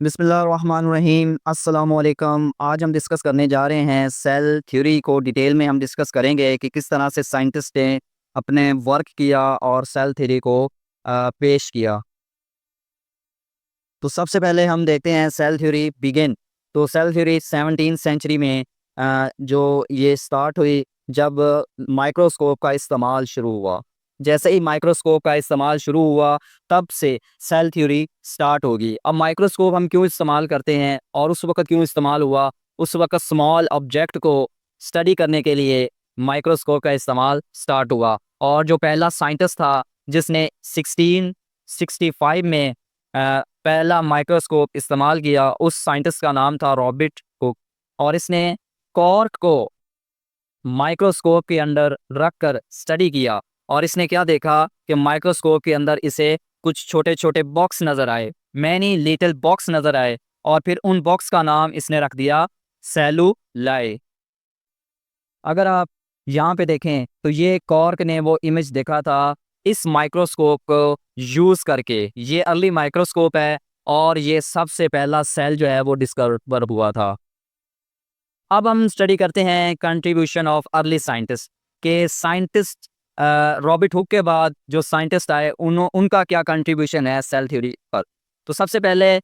बिस्मिल्लाहिर्रहमानिर्रहीम अस्सलाम वालेकुम। आज हम डिस्कस करने जा रहे हैं सेल थ्योरी को। डिटेल में हम डिस्कस करेंगे कि किस तरह से साइंटिस्ट ने अपने वर्क किया और सेल थ्योरी को पेश किया। तो सबसे पहले हम देखते हैं सेल थ्योरी बिगिन। तो सेल थ्योरी 17वीं सेंचुरी में जो ये स्टार्ट हुई जब माइक्रोस्कोप का इस्तेमाल शुरू हुआ। जैसे ही माइक्रोस्कोप का इस्तेमाल शुरू हुआ तब से सेल थ्योरी स्टार्ट होगी। अब माइक्रोस्कोप हम क्यों इस्तेमाल करते हैं और उस वक्त क्यों इस्तेमाल हुआ? उस वक्त स्मॉल ऑब्जेक्ट को स्टडी करने के लिए माइक्रोस्कोप का इस्तेमाल स्टार्ट हुआ। और जो पहला साइंटिस्ट था जिसने 1665 में पहला माइक्रोस्कोप इस्तेमाल किया, उस साइंटिस्ट का नाम था रॉबर्ट हुक। और इसने कॉर्क को माइक्रोस्कोप के अंदर रख कर स्टडी किया और इसने क्या देखा कि माइक्रोस्कोप के अंदर इसे कुछ छोटे छोटे बॉक्स नज़र आए, मैनी लिटिल बॉक्स नज़र आए, और फिर उन बॉक्स का नाम इसने रख दिया सेलुलाई। अगर आप यहाँ पे देखें तो ये कॉर्क ने वो इमेज देखा था इस माइक्रोस्कोप को यूज़ करके। ये अर्ली माइक्रोस्कोप है और ये सबसे पहला सेल जो है वो डिस्कवर हुआ था। अब हम स्टडी करते हैं कंट्रीब्यूशन ऑफ अर्ली साइंटिस्ट के साइंटिस्ट। रॉबर्ट हुक के बाद जो साइंटिस्ट आए उनका क्या कंट्रीब्यूशन है सेल थ्योरी पर। तो सबसे पहले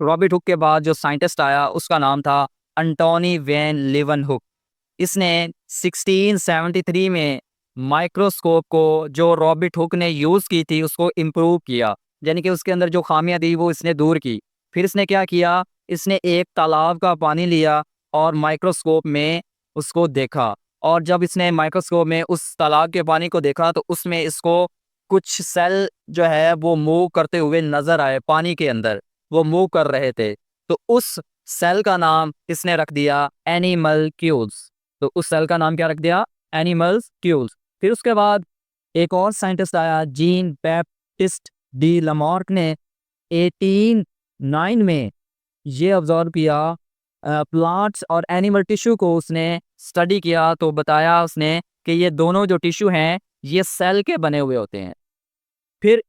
रॉबर्ट हुक के बाद जो साइंटिस्ट आया उसका नाम था एंटोनी वैन लीeuwenhoek। इसने 1673 में माइक्रोस्कोप को जो रॉबर्ट हुक ने यूज़ की थी उसको इम्प्रूव किया, यानी कि उसके अंदर जो खामियां थी वो इसने दूर की। फिर इसने क्या किया, इसने एक तालाब का पानी लिया और माइक्रोस्कोप में उसको देखा। और जब इसने माइक्रोस्कोप में उस तालाब के पानी को देखा तो उसमें इसको कुछ सेल जो है वो मूव करते हुए नजर आए, पानी के अंदर वो मूव कर रहे थे। तो उस सेल का नाम इसने रख दिया एनिमल्क्यूल्स। तो उस सेल का नाम क्या रख दिया? एनिमल्क्यूल्स। फिर उसके बाद एक और साइंटिस्ट आया जीन बैप्टिस्ट डी लामार्क ने 1809 में ये ऑब्जर्व किया प्लांट्स और एनिमल टिश्यू को उसने स्टडी किया। तो बताया उसने कि ये दोनों जो टिश्यू हैं ये सेल के बने हुए होते हैं। फिर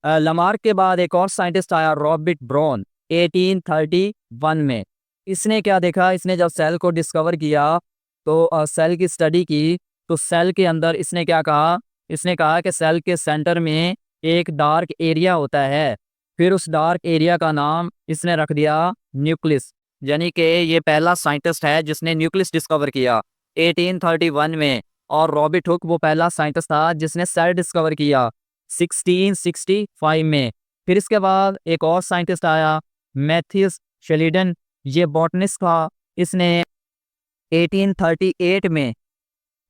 लामार्क के बाद एक और साइंटिस्ट आया रॉबर्ट ब्राउन 1831 में। इसने क्या देखा, इसने जब सेल को डिस्कवर किया तो सेल की स्टडी की तो सेल के अंदर इसने क्या कहा, इसने कहा कि सेल के सेंटर में एक डार्क एरिया होता है। फिर उस डार्क एरिया का नाम इसने रख दिया न्यूक्लियस, यानी कि ये पहला साइंटिस्ट है जिसने न्यूक्लियस डिस्कवर किया 1831 में। और रॉबर्ट हुक वो पहला साइंटिस्ट था जिसने सेल डिस्कवर किया 1665 में। फिर इसके बाद एक और साइंटिस्ट आया मैथ्यूस शेल्डन, ये बॉटनिस्ट था। इसने 1838 में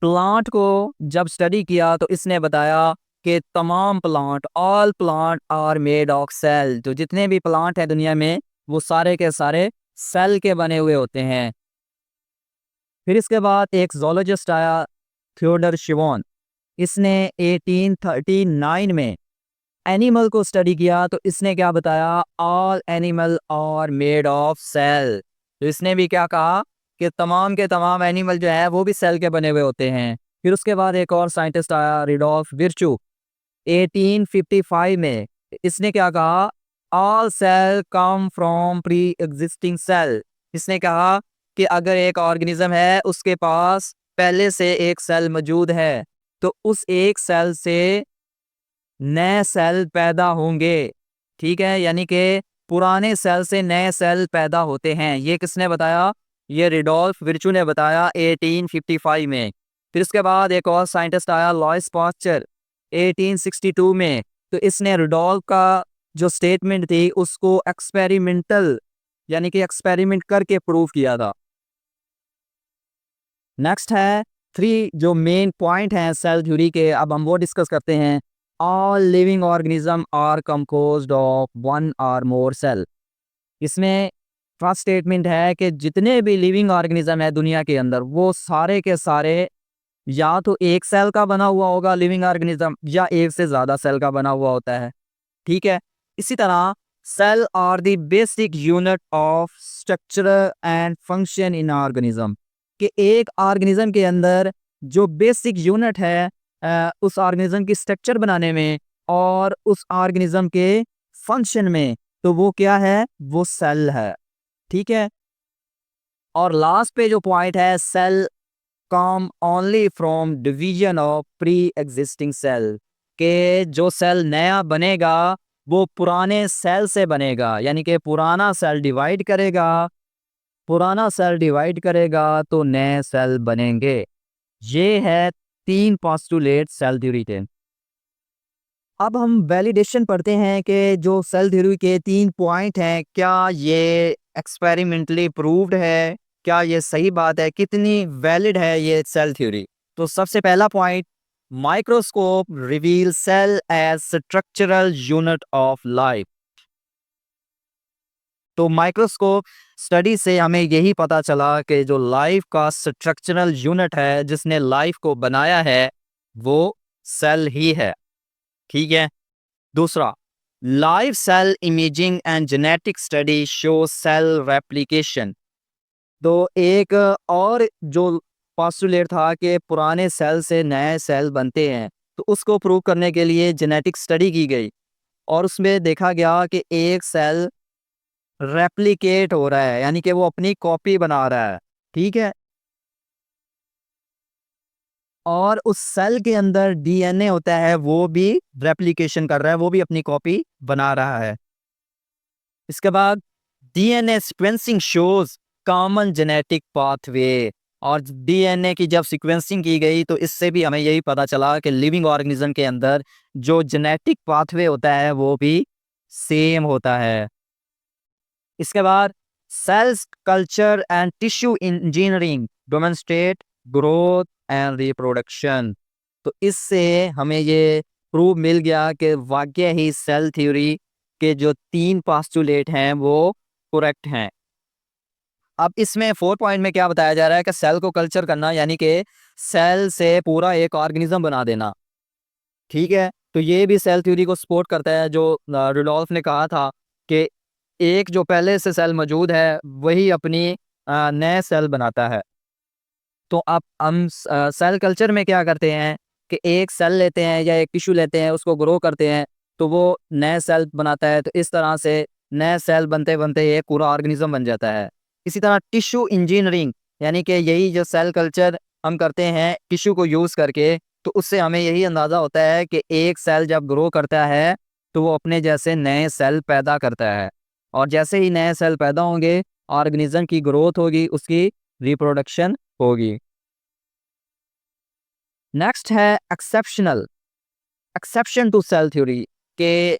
प्लांट को जब स्टडी किया तो इसने बताया कि तमाम plant, all plant are made of cell, जो जितने भी प्लांट हैं दुनिया में वो सारे के सारे सेल के बने हुए होते हैं। फिर इसके बाद एक जोलॉजिस्ट आया थियोडर शिवॉन। इसने 1839 में एनिमल को स्टडी किया तो इसने क्या बताया, all animal are made of cell. तो इसने भी क्या कहा कि तमाम के तमाम एनिमल जो है वो भी सेल के बने हुए होते हैं। फिर उसके बाद एक और साइंटिस्ट आया रिडोल्फ विर्चू 1855 में। इसने क्या कहा, all cell come from pre existing cell. इसने कहा कि अगर एक ऑर्गेनिज्म है उसके पास पहले से एक सेल मौजूद है तो उस एक सेल से नए सेल पैदा होंगे। ठीक है, यानी कि पुराने सेल से नए सेल पैदा होते हैं। ये किसने बताया? ये रिडोल्फ विर्चू ने बताया 1855 में। फिर इसके बाद एक और साइंटिस्ट आया लॉइस पास्चर 1862 में। तो इसने रिडोल्फ का जो स्टेटमेंट थी उसको एक्सपेरिमेंटल, यानी कि एक्सपेरिमेंट करके प्रूव किया था। नेक्स्ट है 3 जो मेन पॉइंट हैं सेल थ्योरी के, अब हम वो डिस्कस करते हैं। All living organism are composed of 1 और मोर सेल। इसमें फर्स्ट स्टेटमेंट है कि जितने भी लिविंग ऑर्गेनिज्म है दुनिया के अंदर वो सारे के सारे या तो एक सेल का बना हुआ होगा लिविंग ऑर्गेनिज्म, या एक से ज़्यादा सेल का बना हुआ होता है। ठीक है, इसी तरह cell are the basic unit of structure and function in organism, कि एक ऑर्गेनिज्म के अंदर जो बेसिक यूनिट है उस ऑर्गेनिज्म की स्ट्रक्चर बनाने में और उस ऑर्गेनिज्म के फंक्शन में तो वो क्या है, वो सेल है। ठीक है। और लास्ट पे जो पॉइंट है, cell come only from division of pre existing cell, के जो सेल नया बनेगा वो पुराने सेल से बनेगा, यानी कि पुराना सेल डिवाइड करेगा तो नए सेल बनेंगे। ये है 3 पोस्टुलेट सेल थ्योरी के। अब हम वैलिडेशन पढ़ते हैं कि जो सेल थ्योरी के 3 पॉइंट हैं, क्या ये एक्सपेरिमेंटली प्रूव्ड है, क्या ये सही बात है, कितनी वैलिड है ये सेल थ्योरी। तो सबसे पहला point, microscope reveal cell as structural unit of life. तो माइक्रोस्कोप स्टडी से हमें यही पता चला कि जो लाइफ का स्ट्रक्चरल यूनिट है, जिसने लाइफ को बनाया है, वो सेल ही है। ठीक है। दूसरा, live cell imaging and genetic study show cell replication. तो एक और जो पोस्टुलेट था कि पुराने सेल से नए सेल बनते हैं, तो उसको प्रूव करने के लिए जेनेटिक स्टडी की गई और उसमें देखा गया कि एक सेल रेप्लिकेट हो रहा है, यानी कि वो अपनी कॉपी बना रहा है। ठीक है। और उस सेल के अंदर डीएनए होता है, वो भी रेप्लिकेशन कर रहा है, वो भी अपनी कॉपी बना रहा है। इसके बाद DNA sequencing shows common genetic pathway. और डीएनए की जब सीक्वेंसिंग की गई तो इससे भी हमें यही पता चला कि लिविंग ऑर्गेनिज्म के अंदर जो जेनेटिक पाथवे होता है वो भी सेम होता है। इसके बाद cells culture and tissue engineering demonstrate growth and reproduction. तो इससे हमें ये प्रूव मिल गया कि वाकई ही सेल थ्योरी के जो 3 पोस्टुलेट हैं वो करेक्ट हैं। अब इसमें 4 पॉइंट में क्या बताया जा रहा है कि सेल को कल्चर करना, यानी कि सेल से पूरा एक ऑर्गेनिज्म बना देना। ठीक है। तो ये भी सेल थ्योरी को सपोर्ट करता है, जो रुडोल्फ ने कहा था कि एक जो पहले से सेल मौजूद है वही अपनी नए सेल बनाता है। तो अब हम सेल कल्चर में क्या करते हैं कि एक सेल लेते हैं या एक टिश्यू लेते हैं, उसको ग्रो करते हैं, तो वो नए सेल बनाता है। तो इस तरह से नए सेल बनते बनते एक पूरा ऑर्गेनिज्म बन जाता है। इसी तरह टिश्यू इंजीनियरिंग, यानी कि यही जो सेल कल्चर हम करते हैं टिश्यू को यूज़ करके, तो उससे हमें यही अंदाज़ा होता है कि एक सेल जब ग्रो करता है तो वो अपने जैसे नए सेल पैदा करता है, और जैसे ही नए सेल पैदा होंगे ऑर्गेनिज्म की ग्रोथ होगी, उसकी रिप्रोडक्शन होगी। नेक्स्ट है exceptional, exception to cell theory, के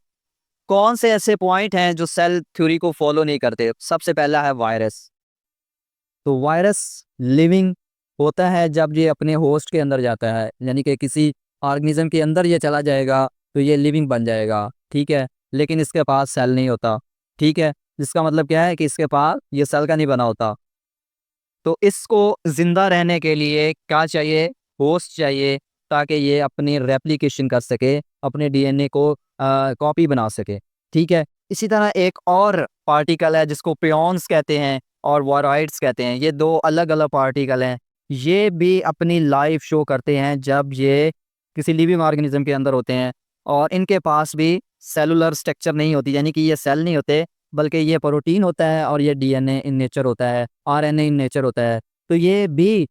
कौन से ऐसे पॉइंट हैं जो सेल थ्योरी को फॉलो नहीं करते। सबसे पहला है वायरस। तो वायरस लिविंग होता है जब ये अपने होस्ट के अंदर जाता है, यानी कि किसी ऑर्गेनिज्म के अंदर ये चला जाएगा तो ये लिविंग बन जाएगा। ठीक है। लेकिन इसके पास सेल नहीं होता। ठीक है। जिसका मतलब क्या है कि इसके पास ये सेल का नहीं बना होता। तो इसको ज़िंदा रहने के लिए क्या चाहिए, होस्ट चाहिए, ताकि ये अपनी रेप्लिकेशन कर सके, अपने डीएनए को कॉपी बना सके। ठीक है। इसी तरह एक और पार्टिकल है जिसको प्रियॉन्स कहते हैं और वॉरॉइड्स कहते हैं। ये 2 अलग अलग पार्टिकल हैं। ये भी अपनी लाइफ शो करते हैं जब ये किसी लिविंग ऑर्गेनिज्म के अंदर होते हैं, और इनके पास भी सेलुलर स्ट्रक्चर नहीं होती, यानी कि ये सेल नहीं होते, बल्कि ये प्रोटीन होता है और ये डीएनए इन नेचर होता है, आरएनए इन नेचर होता है। तो ये भी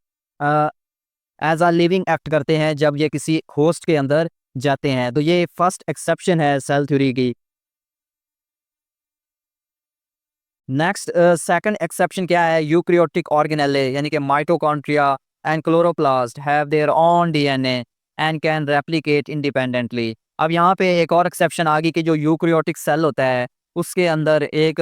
एज अ लिविंग एक्ट करते हैं जब ये किसी होस्ट के अंदर जाते हैं। तो ये फर्स्ट एक्सेप्शन है सेल थ्योरी की। नेक्स्ट सेकंड एक्सेप्शन क्या है, यूकैरियोटिक ऑर्गेनेले, यानी कि mitochondria and chloroplast have their own DNA and can replicate independently. अब यहाँ पे एक और एक्सेप्शन आ गई कि जो यूकैरियोटिक सेल होता है उसके अंदर एक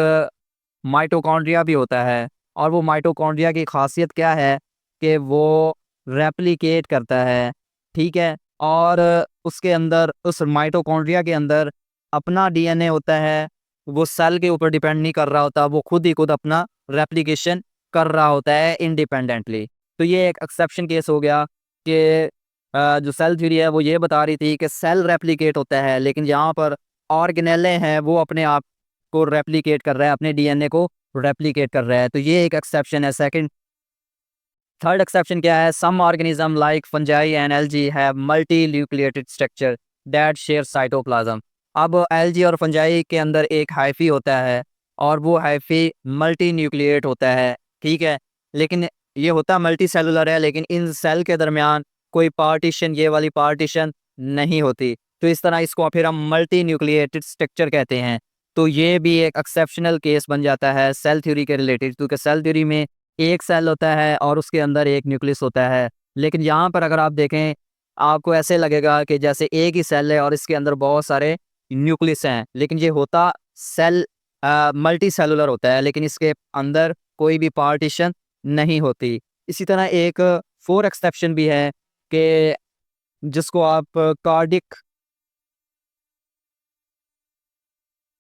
माइटोकॉन्ड्रिया भी होता है, और वो माइटोकॉन्ड्रिया की खासियत क्या है कि वो रेप्लिकेट करता है। ठीक है। और उसके अंदर, उस माइटोकॉन्ड्रिया के अंदर अपना डीएनए होता है, वो सेल के ऊपर डिपेंड नहीं कर रहा होता, वो खुद ही खुद अपना रेप्लिकेशन कर रहा होता है इंडिपेंडेंटली। तो ये एक एक्सेप्शन केस हो गया कि जो सेल थ्योरी है वो ये बता रही थी कि सेल रेप्लिकेट होता है, लेकिन यहाँ पर ऑर्गेनेले हैं वो अपने आप को रेप्लिकेट कर रहा है, अपने डीएनए को रेप्लिकेट कर रहा है। तो ये एक एक्सेप्शन है सेकंड। थर्ड एक्सेप्शन क्या है, some organism like fungi and algae have multinucleated structure that share cytoplasm. अब एल्गी और फंजाई के अंदर एक हाइफी होता है और वो हाइफी मल्टी न्यूक्लिएट होता है, ठीक है। लेकिन ये होता मल्टी सेलुलर है, लेकिन इन सेल के दरमियान कोई पार्टीशन, ये वाली पार्टीशन नहीं होती। तो इस तरह इसको फिर हम मल्टी न्यूक्लिएटेड स्ट्रक्चर कहते हैं। तो ये भी एक एक्सेप्शनल केस बन जाता है सेल थ्योरी के रिलेटेड, क्योंकि सेल थ्योरी में एक सेल होता है और उसके अंदर एक न्यूक्लियस होता है। लेकिन यहाँ पर अगर आप देखें, आपको ऐसे लगेगा कि जैसे एक ही सेल है और इसके अंदर बहुत सारे न्यूक्लियस हैं, लेकिन ये होता सेल मल्टी सेलुलर होता है, लेकिन इसके अंदर कोई भी पार्टीशन नहीं होती। इसी तरह एक फोर एक्सेप्शन भी है कि जिसको आप कार्डिक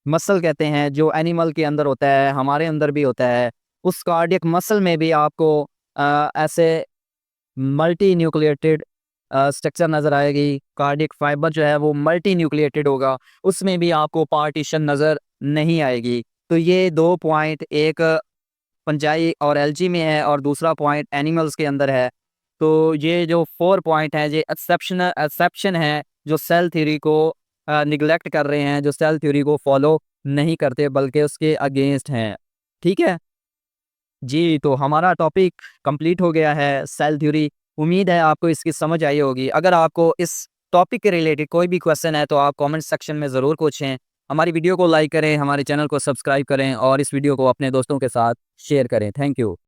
मसल कहते हैं, जो एनिमल के अंदर होता है, हमारे अंदर भी होता है। उस कार्डियक मसल में भी आपको ऐसे मल्टी न्यूक्लिएटेड स्ट्रक्चर नज़र आएगी। कार्डियक फाइबर जो है वो मल्टी न्यूक्लिएटेड होगा, उसमें भी आपको पार्टीशन नज़र नहीं आएगी। तो ये दो पॉइंट, एक फंजाई और एल्गी में है और दूसरा पॉइंट एनिमल्स के अंदर है। तो ये जो 4 पॉइंट हैं, ये एक्सेप्शन है जो सेल थ्योरी को निग्लेक्ट कर रहे हैं, जो सेल थ्योरी को फॉलो नहीं करते बल्कि उसके अगेंस्ट हैं, ठीक है। जी, तो हमारा टॉपिक कंप्लीट हो गया है, सेल थ्योरी। उम्मीद है आपको इसकी समझ आई होगी। अगर आपको इस टॉपिक के रिलेटेड कोई भी क्वेश्चन है तो आप कमेंट सेक्शन में ज़रूर पूछें। हमारी वीडियो को लाइक करें, हमारे चैनल को सब्सक्राइब करें और इस वीडियो को अपने दोस्तों के साथ शेयर करें। Thank you.